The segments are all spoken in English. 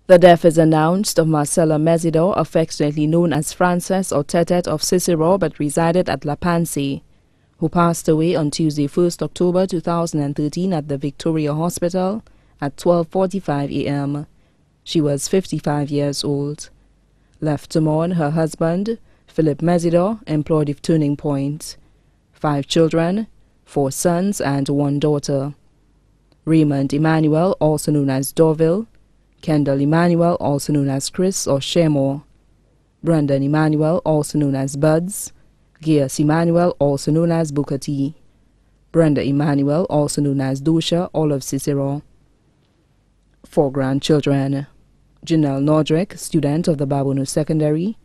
The death is announced of Marcella Mesidore, affectionately known as Frances or Tetet of Cicero, but resided at La Panse, who passed away on Tuesday, 1st October 2013 at the Victoria Hospital at 12:45 a.m. She was 55 years old. Left to mourn her husband, Philip Mesidore, employed of Turning Point, 5 children, 4 sons and 1 daughter. Raymond Emmanuel, also known as Dorville, Kendall Emmanuel, also known as Chris or Shemore, Brandon Emmanuel, also known as Buds, Gaius Emmanuel, also known as Booker T, Brenda Emmanuel, also known as Dosha, all of Cicero. 4 grandchildren: Janelle Nordrick, student of the Babono Secondary,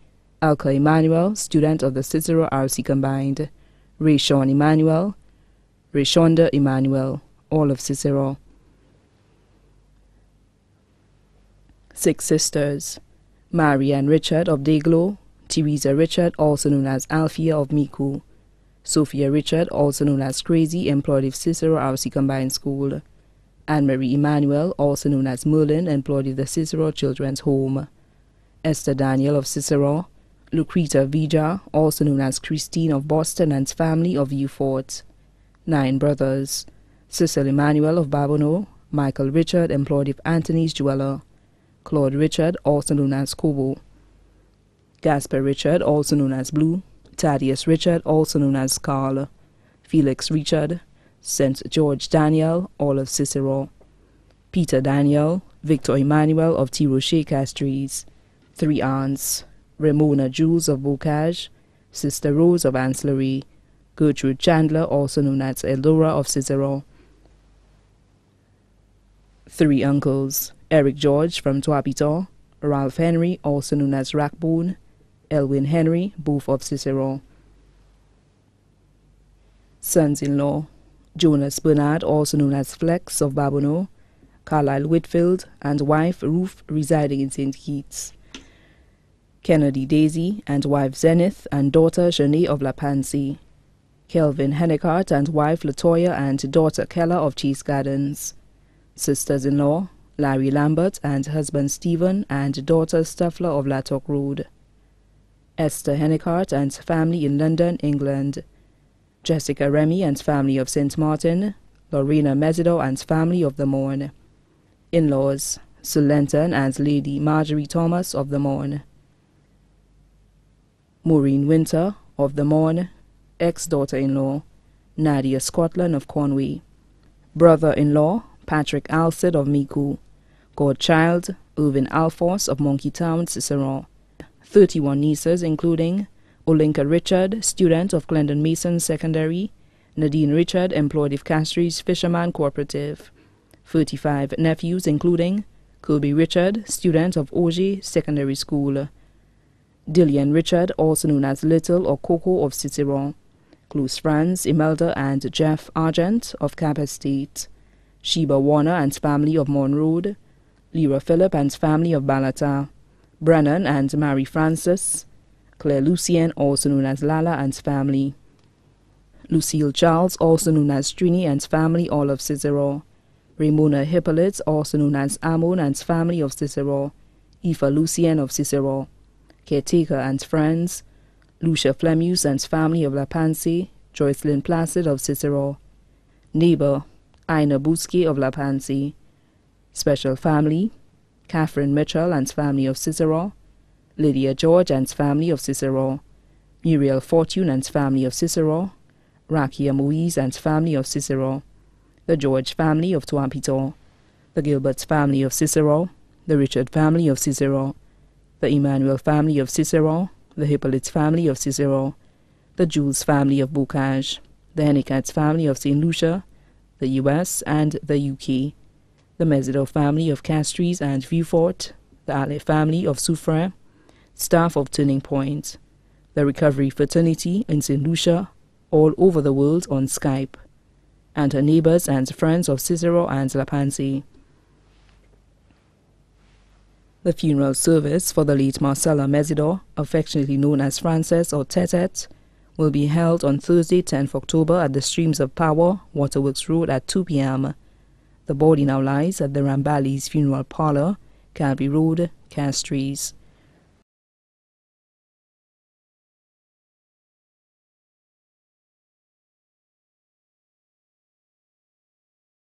Alka Emmanuel, student of the Cicero RC Combined, Rayshawn Emmanuel, Rayshonda Emmanuel, all of Cicero. 6 sisters: Mary Ann Richard of Dayglow, Teresa Richard, also known as Althea of Miku, Sophia Richard, also known as Crazy, employed of Cicero RC Combined School, Anne-Marie Emmanuel, also known as Merlin, employed of the Cicero Children's Home, Esther Daniel of Cicero, Lucreta Vija, also known as Christine of Boston and family of Vieux-Fort. 9 brothers: Cecil Emmanuel of Babono, Michael Richard, employed of Anthony's Jeweler, Claude Richard, also known as Kobo, Gasper Richard, also known as Blue, Thaddeus Richard, also known as Carl, Felix Richard, St. George Daniel, all of Cicero, Peter Daniel, Victor Emmanuel of T. Rocher Castries. 3 aunts: Ramona Jules of Bocage, Sister Rose of Ancillary, Gertrude Chandler, also known as Eldora of Cicero. 3 uncles: Eric George from Tuapito, Ralph Henry, also known as Rackbone, Elwin Henry, both of Cicero. Sons-in-law: Jonas Bernard, also known as Flex of Babono, Carlisle Whitfield, and wife Ruth, residing in St. Kitts, Kennedy Daisy, and wife Zenith, and daughter Shanae of La Panse, Kelvin Hennecart, and wife Latoya, and daughter Keller of Chase Gardens. Sisters-in-law: Larry Lambert and husband Stephen, and daughter Stuffler of Lattock Road, Esther Hennecart and family in London, England, Jessica Remy and family of St. Martin, Lorena Mesidore and family of the Morn. In-laws: Sir Lenton and Lady Marjorie Thomas of the Morn, Maureen Winter of the Morn, ex-daughter-in-law Nadia Scotland of Conway, brother-in-law Patrick Alcid of Miku, godchild Irvin Alphonse of Monkey Town, Cicero. 31 nieces, including Olinka Richard, student of Glendon Mason Secondary, Nadine Richard, employed of Castries Fisherman Cooperative. 35 nephews, including Kirby Richard, student of Auger Secondary School, Dillian Richard, also known as Little or Coco of Cicero, close friends Imelda and Jeff Argent of Cap Estate, Sheba Warner and family of Monroe, Lyra Phillip and family of Balata, Brennan and Mary Francis, Claire Lucien, also known as Lala and family, Lucille Charles, also known as Trini and family, all of Cicero, Ramona Hippolyte, also known as Amon and family of Cicero, Aoife Lucien of Cicero, caretaker and friends, Lucia Flemus and family of La Panse, Joycelyn Placid of Cicero, neighbor Ina Busque of La Panse, special family, Catherine Mitchell and family of Cicero, Lydia George and family of Cicero, Muriel Fortune and family of Cicero, Rakia Moise and family of Cicero, the George family of Tuapito, the Gilberts family of Cicero, the Richard family of Cicero, the Emmanuel family of Cicero, the Hippolyte family of Cicero, the Jules family of Bocage, the Hennicats family of St. Lucia, the U.S. and the U.K., the Mesidore family of Castries and Vieux-Fort, the Ale family of Soufrière, staff of Turning Point, the Recovery Fraternity in St. Lucia, all over the world on Skype, and her neighbors and friends of Cicero and La Panse. The funeral service for the late Marcella Mesidore, affectionately known as Frances or Tetet, will be held on Thursday, 10th October at the Streams of Power, Waterworks Road at 2 p.m. The body now lies at the Ramballi's Funeral Parlor, Calby Road, Castries.